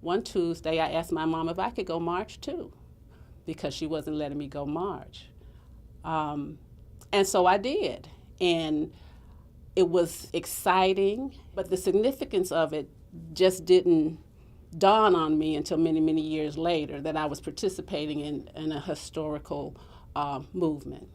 one Tuesday, I asked my mom if I could go march too, because she wasn't letting me go march. And so I did. And it was exciting, but the significance of it just didn't dawn on me until many, many years later that I was participating in a historical movement.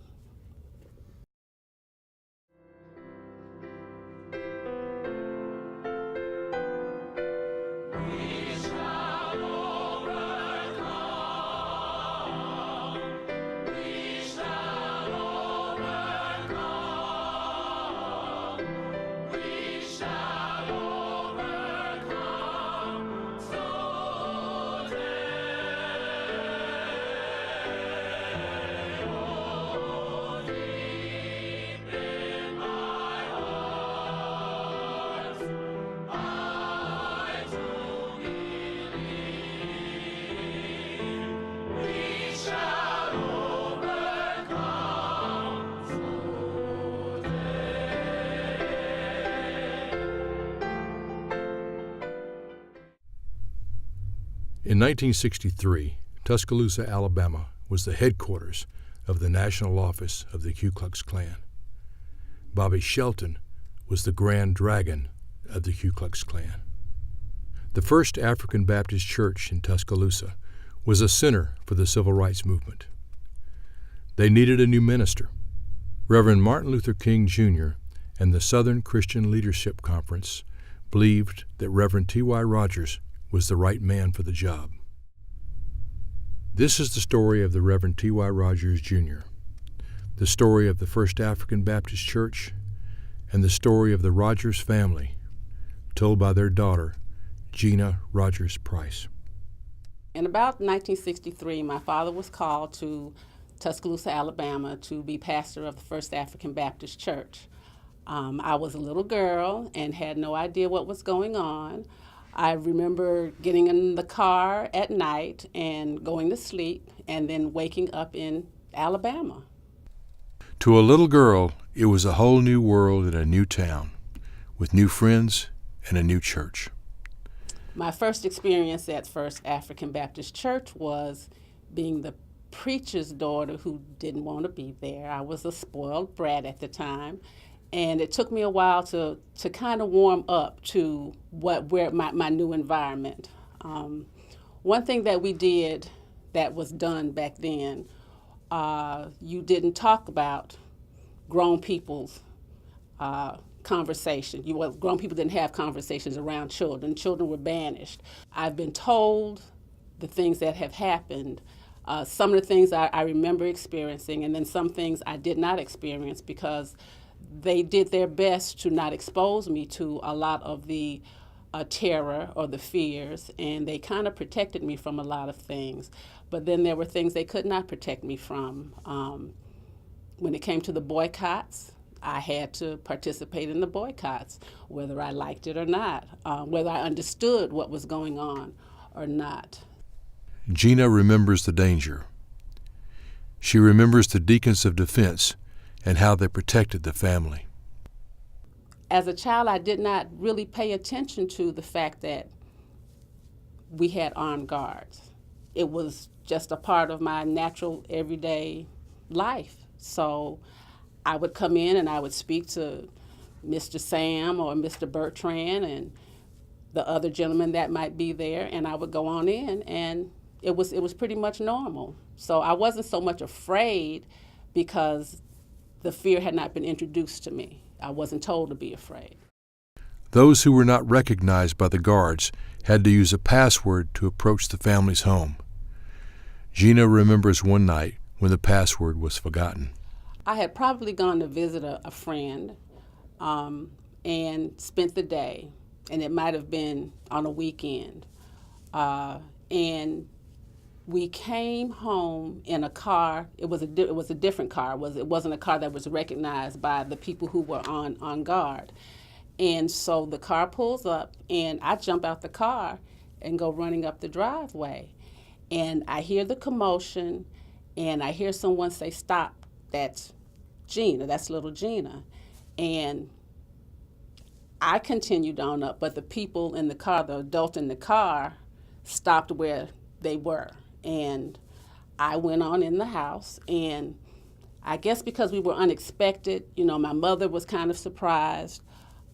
In 1963, Tuscaloosa, Alabama, was the headquarters of the national office of the Ku Klux Klan. Bobby Shelton was the Grand Dragon of the Ku Klux Klan. The first African Baptist church in Tuscaloosa was a center for the civil rights movement. They needed a new minister. Reverend Martin Luther King Jr. and the Southern Christian Leadership Conference believed that Reverend T.Y. Rogers was the right man for the job. This is the story of the Reverend T.Y. Rogers Jr., the story of the First African Baptist Church, and the story of the Rogers family, told by their daughter, Gina Rogers Price. In about 1963, my father was called to Tuscaloosa, Alabama, to be pastor of the First African Baptist Church. I was a little girl and had no idea what was going on. I remember getting in the car at night and going to sleep and then waking up in Alabama. To a little girl, it was a whole new world in a new town, with new friends and a new church. My first experience at First African Baptist Church was being the preacher's daughter who didn't want to be there. I was a spoiled brat at the time. And it took me a while to kind of warm up to where my new environment. One thing that we did that was done back then, you didn't talk about grown people's conversation. Grown people didn't have conversations around children. Children were banished. I've been told the things that have happened. Some of the things I remember experiencing, and then some things I did not experience because they did their best to not expose me to a lot of the terror or the fears, and they kind of protected me from a lot of things. But then there were things they could not protect me from. When it came to the boycotts, I had to participate in the boycotts, whether I liked it or not, whether I understood what was going on or not. Gina remembers the danger. She remembers the deacons of defense and how they protected the family. As a child, I did not really pay attention to the fact that we had armed guards. It was just a part of my natural everyday life. So I would come in and I would speak to Mr. Sam or Mr. Bertrand and the other gentlemen that might be there, and I would go on in, and it was pretty much normal. So I wasn't so much afraid because the fear had not been introduced to me. I wasn't told to be afraid. Those who were not recognized by the guards had to use a password to approach the family's home. Gina remembers one night when the password was forgotten. I had probably gone to visit a friend and spent the day, and it might have been on a weekend. And we came home in a car. It was a different car. It wasn't a car that was recognized by the people who were on guard. And so the car pulls up, and I jump out the car and go running up the driveway. And I hear the commotion, and I hear someone say, "Stop, that's Gina, that's little Gina." And I continued on up, but the people in the car, the adult in the car, stopped where they were. And I went on in the house, and I guess because we were unexpected, my mother was kind of surprised,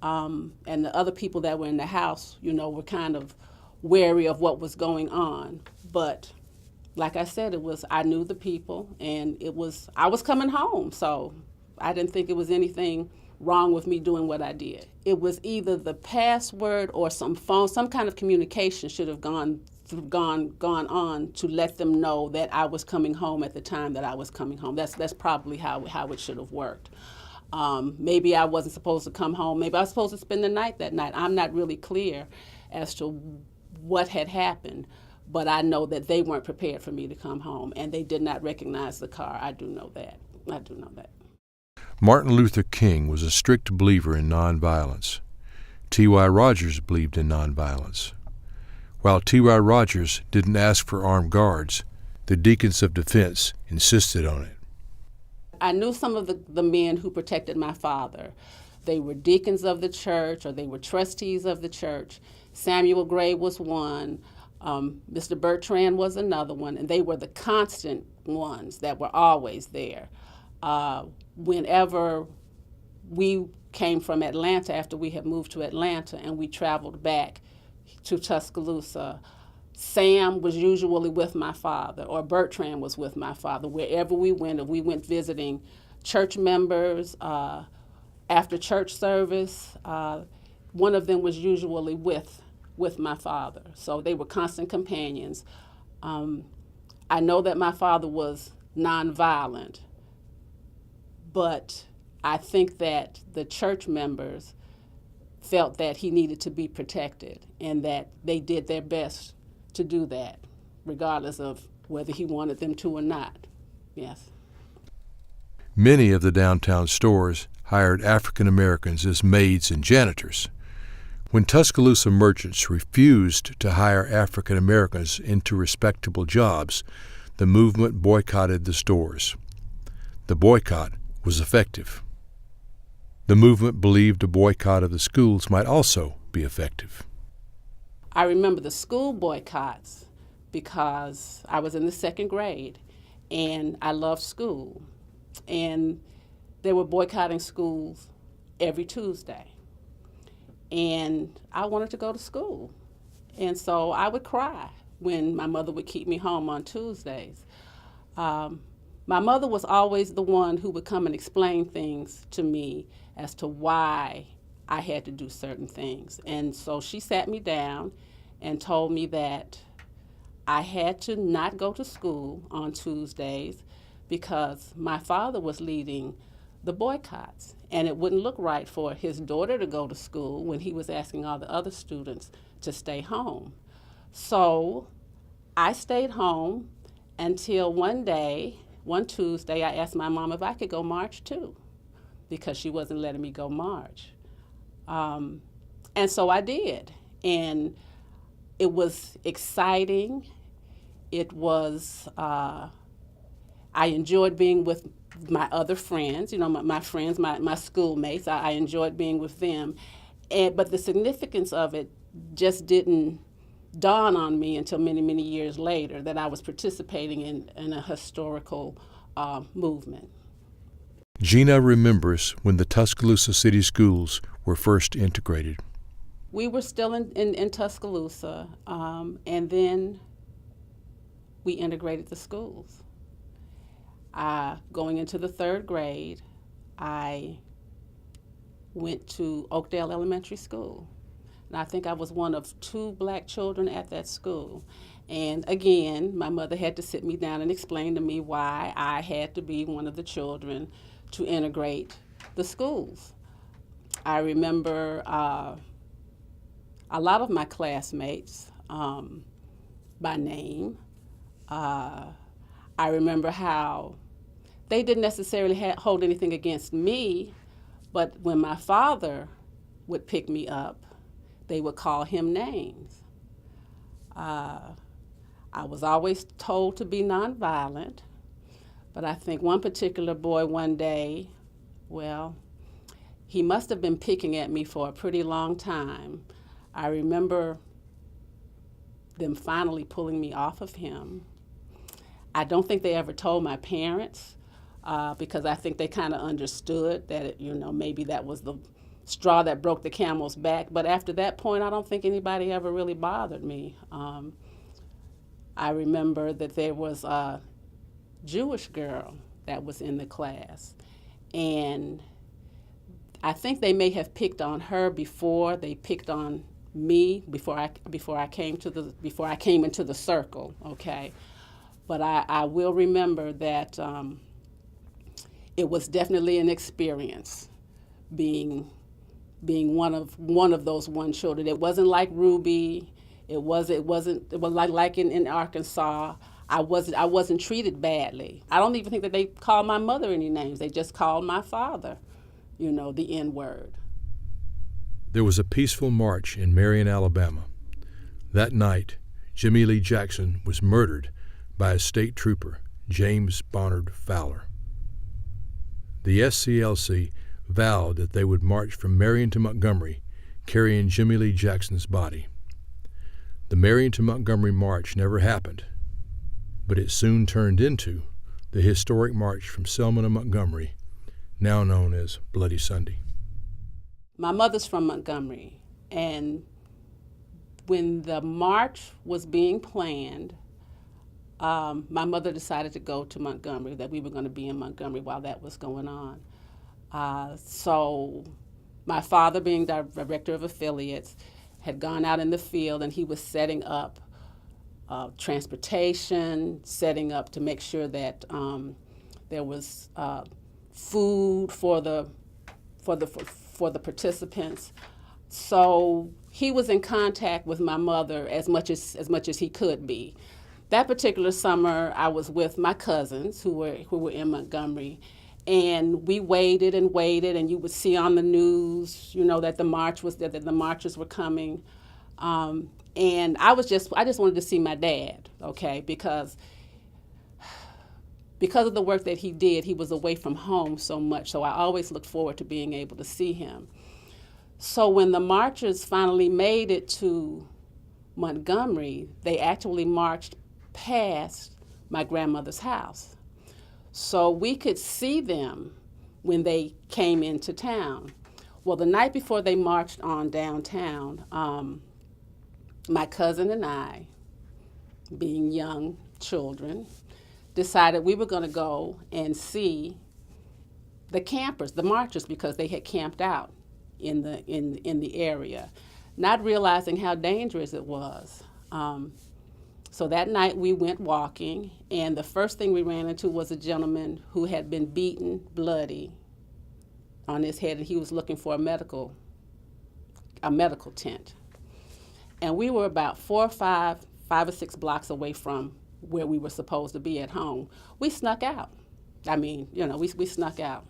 and the other people that were in the house, were kind of wary of what was going on. But like I said, I knew the people, and I was coming home, so I didn't think it was anything wrong with me doing what I did. It was either the password or some kind of communication should have gone on to let them know that I was coming home at the time that I was coming home. That's probably how it should have worked. Maybe I wasn't supposed to come home. Maybe I was supposed to spend the night that night. I'm not really clear as to what had happened, but I know that they weren't prepared for me to come home, and they did not recognize the car. I do know that. Martin Luther King was a strict believer in nonviolence. T.Y. Rogers believed in nonviolence. While T.Y. Rogers didn't ask for armed guards, the Deacons of Defense insisted on it. I knew some of the men who protected my father. They were deacons of the church, or they were trustees of the church. Samuel Gray was one. Mr. Bertrand was another one, and they were the constant ones that were always there. Whenever we came from Atlanta, after we had moved to Atlanta, and we traveled back to Tuscaloosa, Sam was usually with my father, or Bertrand was with my father. Wherever we went, if we went visiting church members, after church service, one of them was usually with my father. So they were constant companions. I know that my father was nonviolent, but I think that the church members felt that he needed to be protected, and that they did their best to do that, regardless of whether he wanted them to or not. Yes. Many of the downtown stores hired African Americans as maids and janitors. When Tuscaloosa merchants refused to hire African Americans into respectable jobs, the movement boycotted the stores. The boycott was effective. The movement believed a boycott of the schools might also be effective. I remember the school boycotts because I was in the second grade, and I loved school. And they were boycotting schools every Tuesday. And I wanted to go to school. And so I would cry when my mother would keep me home on Tuesdays. My mother was always the one who would come and explain things to me as to why I had to do certain things. And so she sat me down and told me that I had to not go to school on Tuesdays because my father was leading the boycotts, and it wouldn't look right for his daughter to go to school when he was asking all the other students to stay home. So I stayed home until one Tuesday, I asked my mom if I could go march too, because she wasn't letting me go march. And so I did. And it was exciting. It was, I enjoyed being with my other friends, my friends, my schoolmates. I enjoyed being with them. But the significance of it just didn't dawn on me until many, many years later, that I was participating in a historical movement. Gina remembers when the Tuscaloosa City Schools were first integrated. We were still in Tuscaloosa, and then we integrated the schools. Going into the third grade, I went to Oakdale Elementary School. And I think I was one of 2 black children at that school. And again, my mother had to sit me down and explain to me why I had to be one of the children to integrate the schools. I remember a lot of my classmates by name. I remember how they didn't necessarily hold anything against me, but when my father would pick me up, they would call him names. I was always told to be nonviolent, but I think one particular boy one day, well, he must have been picking at me for a pretty long time. I remember them finally pulling me off of him. I don't think they ever told my parents because I think they kind of understood that, maybe that was the straw that broke the camel's back. But after that point, I don't think anybody ever really bothered me. I remember that there was a Jewish girl that was in the class, and I think they may have picked on her before they picked on me before I came into the circle. Okay, but I will remember that it was definitely an experience being one of those children. It wasn't like Ruby. It was like in Arkansas. I wasn't treated badly. I don't even think that they called my mother any names. They just called my father, the N-word. There was a peaceful march in Marion, Alabama. That night, Jimmy Lee Jackson was murdered by a state trooper, James Barnard Fowler. The SCLC vowed that they would march from Marion to Montgomery, carrying Jimmy Lee Jackson's body. The Marion to Montgomery march never happened, but it soon turned into the historic march from Selma to Montgomery, now known as Bloody Sunday. My mother's from Montgomery, and when the march was being planned, my mother decided to go to Montgomery, that we were going to be in Montgomery while that was going on. So my father, being director of affiliates, had gone out in the field, and he was setting up transportation, setting up to make sure that there was food for the participants. So he was in contact with my mother as much as he could be. That particular summer, I was with my cousins who were in Montgomery, and we waited, and you would see on the news, that the marchers were coming, and I just wanted to see my dad, okay, because of the work that he did. He was away from home so much, so I always looked forward to being able to see him. So when the marchers finally made it to Montgomery, they actually marched past my grandmother's house. So we could see them when they came into town. Well, the night before they marched on downtown, my cousin and I, being young children, decided we were going to go and see the campers, the marchers, because they had camped out in the area, not realizing how dangerous it was. So that night we went walking, and the first thing we ran into was a gentleman who had been beaten bloody on his head, and he was looking for a medical tent. And we were about 5 or 6 blocks away from where we were supposed to be at home. We snuck out. We snuck out.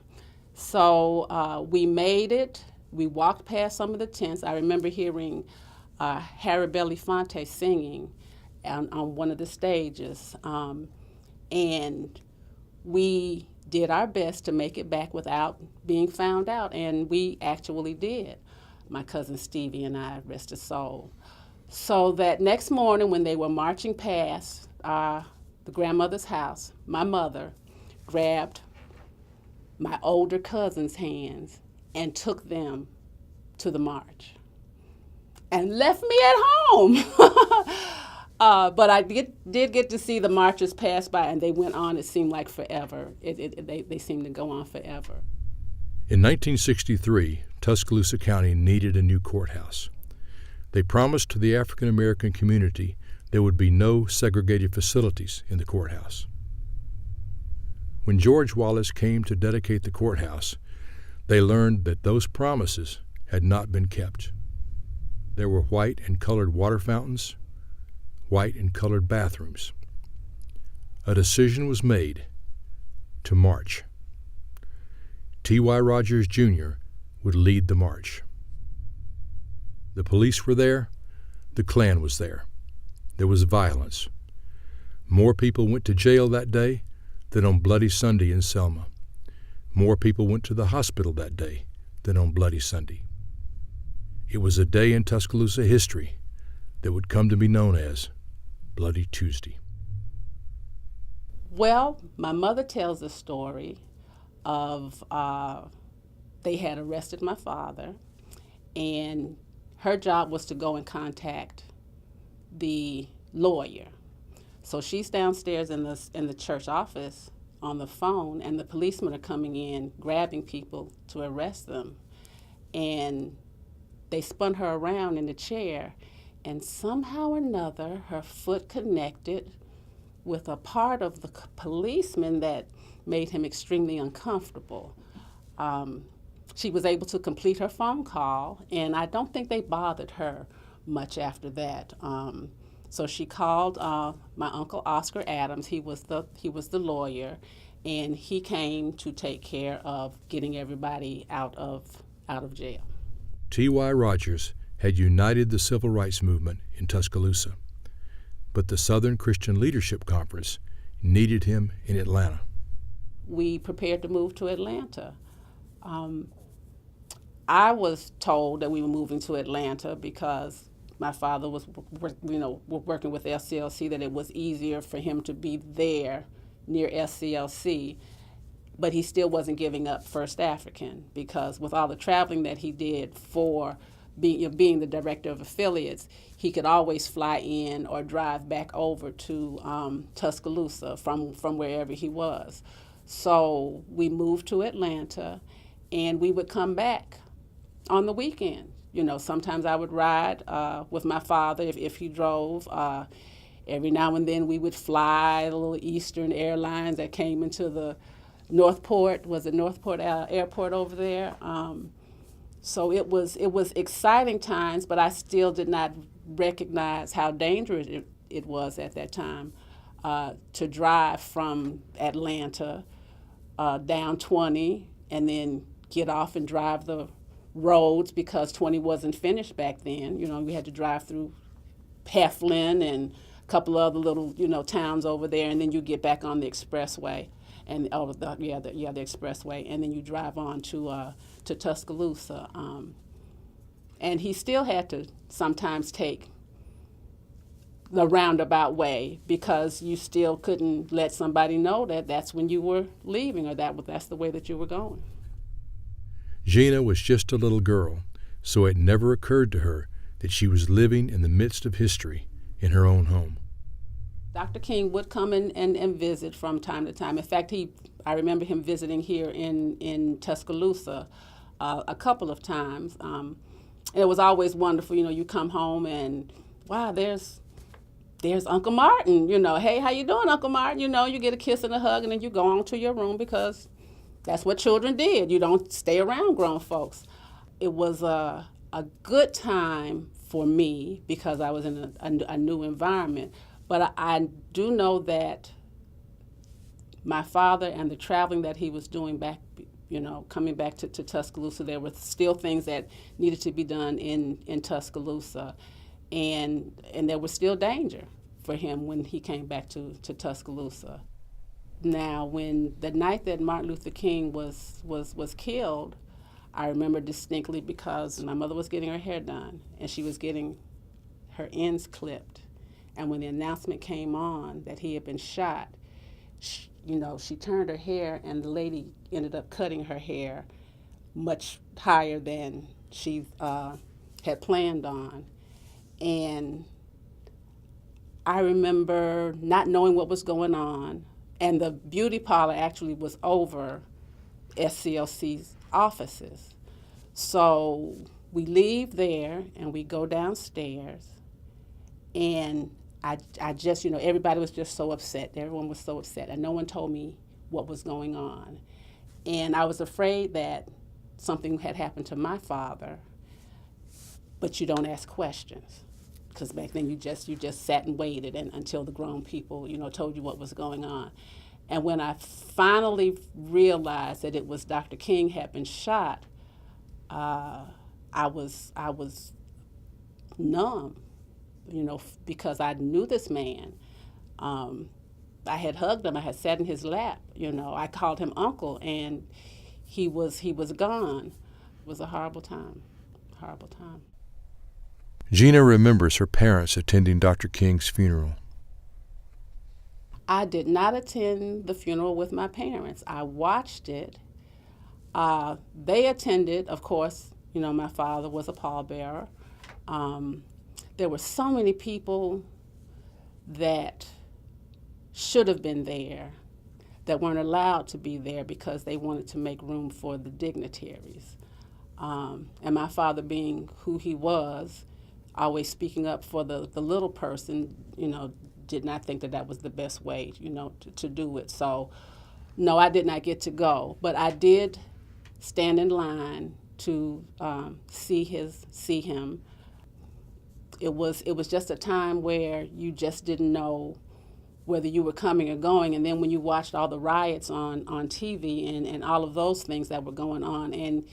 So we made it. We walked past some of the tents. I remember hearing Harry Belafonte singing on one of the stages. And we did our best to make it back without being found out, and we actually did. My cousin Stevie and I, rest his soul. So that next morning when they were marching past the grandmother's house, my mother grabbed my older cousin's hands and took them to the march and left me at home. But I did get to see the marchers pass by, and they went on. It seemed like forever. They seemed to go on forever. In 1963, Tuscaloosa County needed a new courthouse. They promised to the African American community there would be no segregated facilities in the courthouse. When George Wallace came to dedicate the courthouse, they learned that those promises had not been kept. There were white and colored water fountains, white and colored bathrooms. A decision was made to march. T.Y. Rogers, Jr. would lead the march. The police were there. The Klan was there. There was violence. More people went to jail that day than on Bloody Sunday in Selma. More people went to the hospital that day than on Bloody Sunday. It was a day in Tuscaloosa history that would come to be known as Bloody Tuesday? Well, my mother tells the story of they had arrested my father, and her job was to go and contact the lawyer. So she's downstairs in the church office on the phone, and the policemen are coming in, grabbing people to arrest them. And they spun her around in the chair, and somehow or another, her foot connected with a part of the policeman that made him extremely uncomfortable. She was able to complete her phone call, and I don't think they bothered her much after that. So she called my uncle Oscar Adams. He was the lawyer, and he came to take care of getting everybody out of jail. T.Y. Rogers had united the civil rights movement in Tuscaloosa, but the Southern Christian Leadership Conference needed him in Atlanta. We prepared to move to Atlanta. I was told that we were moving to Atlanta because my father was, working with SCLC, that it was easier for him to be there near SCLC, but he still wasn't giving up First African, because with all the traveling that he did for being the director of affiliates, he could always fly in or drive back over to Tuscaloosa from wherever he was. So we moved to Atlanta, and we would come back on the weekend. Sometimes I would ride with my father if he drove. Every now and then we would fly the little Eastern Airlines that came into the Northport Airport over there. So it was exciting times, but I still did not recognize how dangerous it was at that time to drive from Atlanta down 20 and then get off and drive the roads, because 20 wasn't finished back then. We had to drive through Heflin and a couple of other little towns over there, and then you get back on the expressway. And the expressway, and then you drive on to Tuscaloosa, and he still had to sometimes take the roundabout way, because you still couldn't let somebody know that that's when you were leaving, or that's the way that you were going. Gina was just a little girl, so it never occurred to her that she was living in the midst of history in her own home. Dr. King would come and visit from time to time. In fact, I remember him visiting here in Tuscaloosa a couple of times. It was always wonderful. You come home and, wow, there's Uncle Martin. Hey, how you doing, Uncle Martin? You get a kiss and a hug, and then you go on to your room, because that's what children did. You don't stay around grown folks. It was a good time for me because I was in a new environment. But I do know that my father and the traveling that he was doing back, coming back to Tuscaloosa, there were still things that needed to be done in Tuscaloosa. And there was still danger for him when he came back to Tuscaloosa. Now, when the night that Martin Luther King was killed, I remember distinctly, because my mother was getting her hair done, and she was getting her ends clipped. And when the announcement came on that he had been shot, she turned her hair, and the lady ended up cutting her hair much higher than she had planned on. And I remember not knowing what was going on, and the beauty parlor actually was over SCLC's offices. So we leave there, and we go downstairs, and I just, everybody was just so upset. Everyone was so upset, and no one told me what was going on. And I was afraid that something had happened to my father, but you don't ask questions, because back then you just sat and waited until the grown people, told you what was going on. And when I finally realized that it was Dr. King had been shot, I was numb. Because I knew this man. I had hugged him. I had sat in his lap. I called him uncle, and he was gone. It was a horrible time. Gina remembers her parents attending Dr. King's funeral. I did not attend the funeral with my parents. I watched it. They attended, of course. You know, my father was a pallbearer. Um, there were so many people that should have been there that weren't allowed to be there because they wanted to make room for the dignitaries. And my father, being who he was, always speaking up for the little person, did not think that that was the best way, to do it. So, no, I did not get to go, but I did stand in line to see him. It was just a time where you just didn't know whether you were coming or going. And then when you watched all the riots on TV and all of those things that were going on, and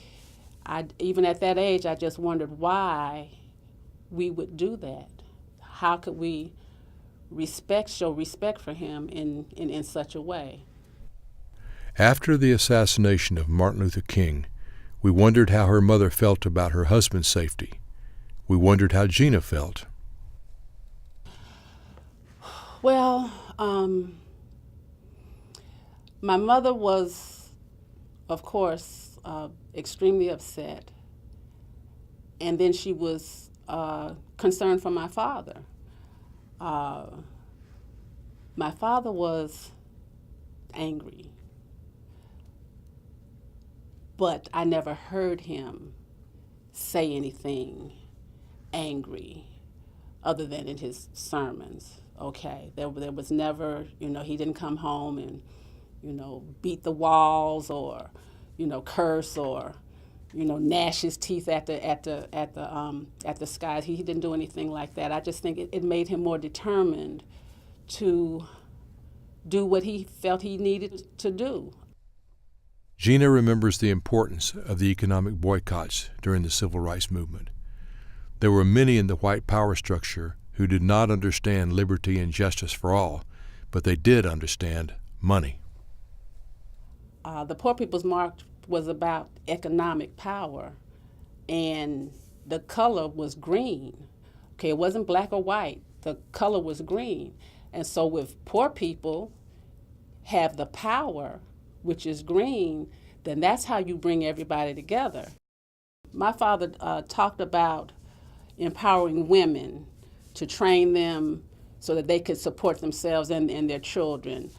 even at that age, I just wondered why we would do that. How could we show respect for him in such a way? After the assassination of Martin Luther King, we wondered how her mother felt about her husband's safety. We wondered how Gina felt. Well, my mother was, of course, extremely upset. And then she was concerned for my father. My father was angry, but I never heard him say anything angry other than in his sermons. Okay, there was never, he didn't come home and, beat the walls or, curse or, gnash his teeth at the skies. He didn't do anything like that. I just think it made him more determined to do what he felt he needed to do. Gina remembers the importance of the economic boycotts during the civil rights movement. There were many in the white power structure who did not understand liberty and justice for all, but they did understand money. The Poor People's March was about economic power, and the color was green. Okay, it wasn't black or white. The color was green. And so if poor people have the power, which is green, then that's how you bring everybody together. My father talked about empowering women to train them so that they could support themselves and their children.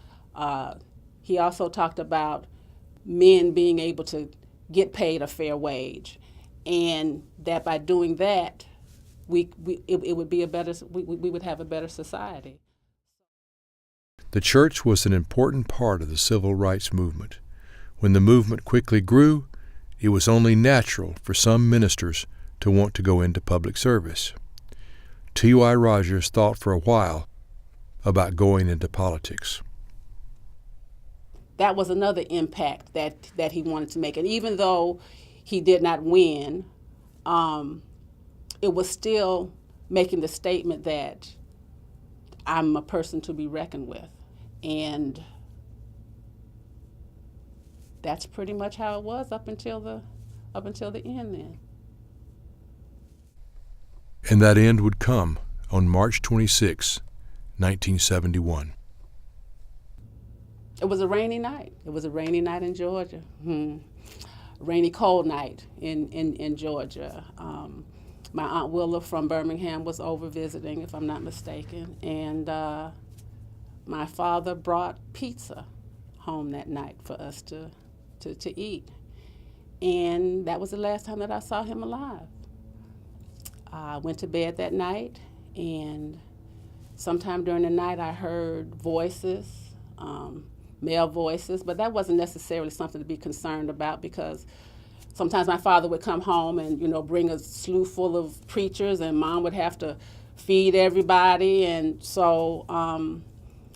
He also talked about men being able to get paid a fair wage, and that by doing that, it would be we would have a better society. The church was an important part of the civil rights movement. When the movement quickly grew, it was only natural for some ministers to want to go into public service. T.Y. Rogers thought for a while about going into politics. That was another impact that he wanted to make. And even though he did not win, it was still making the statement that I'm a person to be reckoned with. And that's pretty much how it was up until the end then. And that end would come on March 26, 1971. It was a rainy night. It was a rainy night in Georgia. Rainy, cold night in Georgia. My Aunt Willa from Birmingham was over visiting, if I'm not mistaken, and my father brought pizza home that night for us to eat. And that was the last time that I saw him alive. I went to bed that night, and sometime during the night I heard voices, male voices, but that wasn't necessarily something to be concerned about because sometimes my father would come home and, bring a slew full of preachers, and mom would have to feed everybody, and so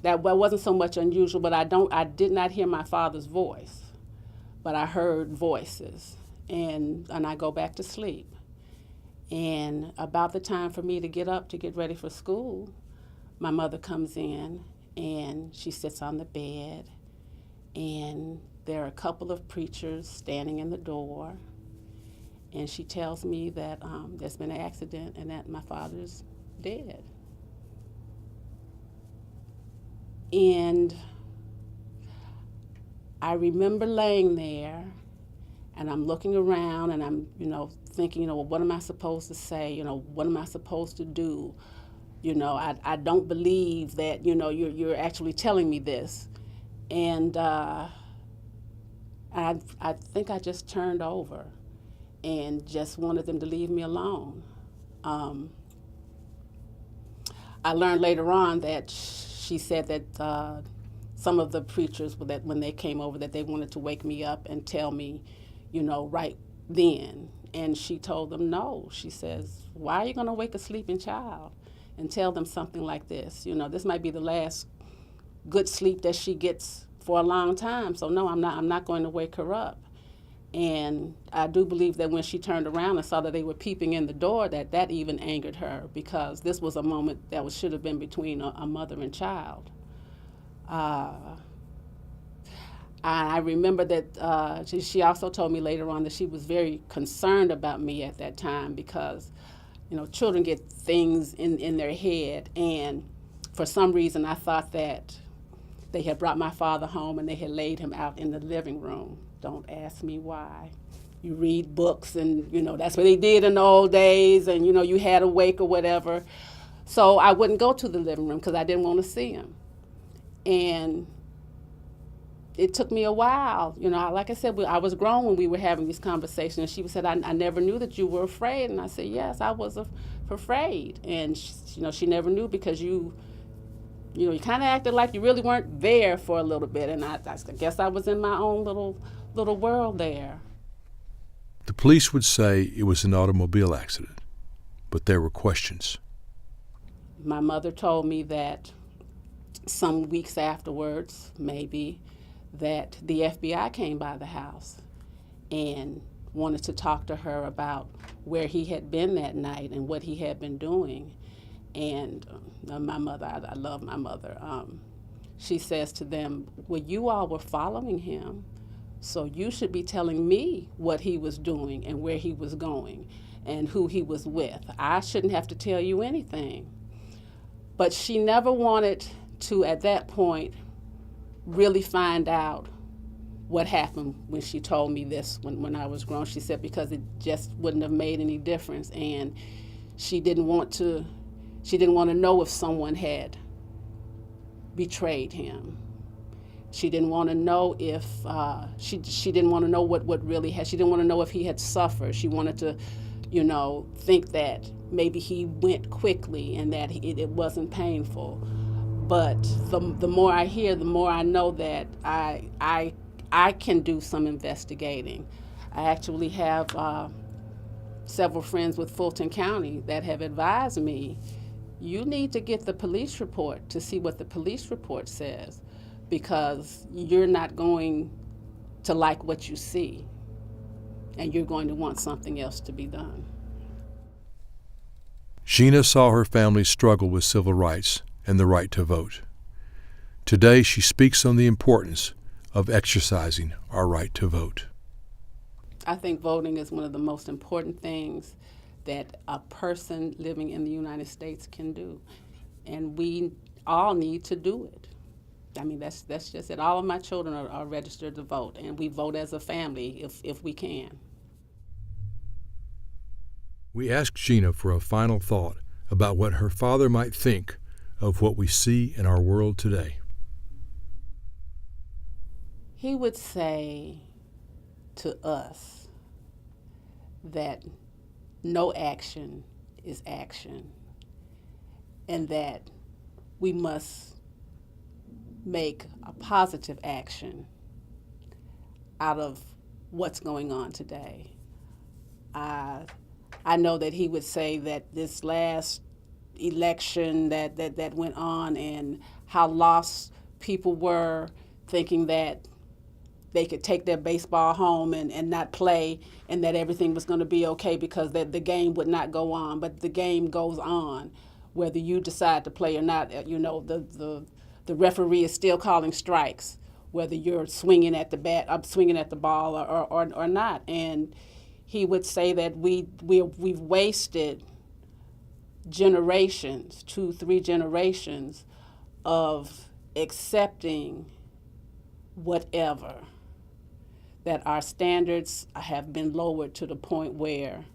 that wasn't so much unusual. But I did not hear my father's voice, but I heard voices, and I go back to sleep. And about the time for me to get up to get ready for school, my mother comes in and she sits on the bed, and there are a couple of preachers standing in the door, and she tells me that there's been an accident and that my father's dead. And I remember laying there, and I'm looking around, and I'm, thinking, well, what am I supposed to say? What am I supposed to do? I don't believe that, you're actually telling me this. And I think I just turned over and just wanted them to leave me alone. I learned later on that she said that some of the preachers, that when they came over, that they wanted to wake me up and tell me, right then. And she told them no. She says, why are you going to wake a sleeping child and tell them something like this? This might be the last good sleep that she gets for a long time. So no, I'm not going to wake her up. And I do believe that when she turned around and saw that they were peeping in the door, that even angered her, because this was a moment that should have been between a mother and child. I remember that she also told me later on that she was very concerned about me at that time, because, children get things in their head. And for some reason, I thought that they had brought my father home and they had laid him out in the living room. Don't ask me why. You read books, and, that's what they did in the old days, and, you had a wake or whatever. So I wouldn't go to the living room because I didn't want to see him. And it took me a while. Like I said, I was grown when we were having these conversations. And she said, I never knew that you were afraid. And I said, yes, I was afraid. And, she never knew, because you kind of acted like you really weren't there for a little bit. And I guess I was in my own little world there. The police would say it was an automobile accident, but there were questions. My mother told me that some weeks afterwards, maybe, that the FBI came by the house and wanted to talk to her about where he had been that night and what he had been doing. And my mother, I love my mother, she says to them, well, you all were following him, so you should be telling me what he was doing and where he was going and who he was with. I shouldn't have to tell you anything. But she never wanted to, at that point, really find out what happened when she told me this when I was grown. She said because it just wouldn't have made any difference, and she didn't want to know if someone had betrayed him. She didn't want to know if she didn't want to know what really had. She didn't want to know if he had suffered. She wanted to, think that maybe he went quickly and that it wasn't painful. But the more I hear, the more I know that I can do some investigating. I actually have several friends with Fulton County that have advised me, you need to get the police report to see what the police report says, because you're not going to like what you see, and you're going to want something else to be done. Gina saw her family struggle with civil rights and the right to vote. Today, she speaks on the importance of exercising our right to vote. I think voting is one of the most important things that a person living in the United States can do, and we all need to do it. I mean, that's just it. All of my children are registered to vote, and we vote as a family if we can. We asked Gina for a final thought about what her father might think of what we see in our world today. He would say to us that no action is action, and that we must make a positive action out of what's going on today. I know that he would say that this last election that went on, and how lost people were, thinking that they could take their baseball home and not play, and that everything was going to be okay because the game would not go on. But the game goes on, whether you decide to play or not. The referee is still calling strikes, whether you're swinging at the bat, swinging at the ball, or not. And he would say that we've wasted generations, 2-3 generations of accepting whatever, that our standards have been lowered to the point where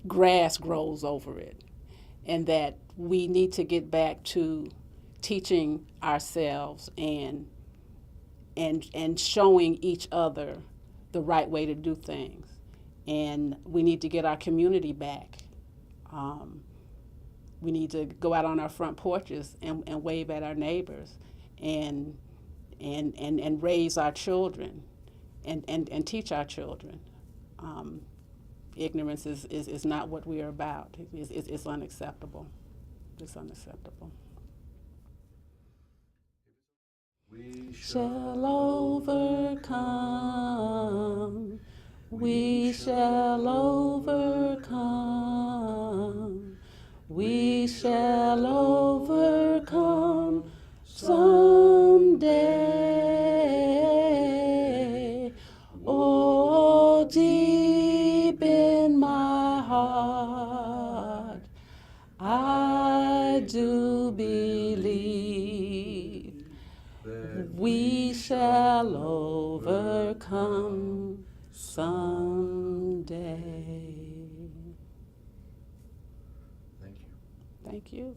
grass grows over it, and that we need to get back to teaching ourselves and showing each other the right way to do things. And we need to get our community back. We need to go out on our front porches and wave at our neighbors and raise our children and teach our children. Ignorance is not what we are about. It's unacceptable. It's unacceptable. We shall overcome. We shall overcome. We shall overcome someday. Oh, deep in my heart, I do believe we shall overcome someday. Thank you. Thank you.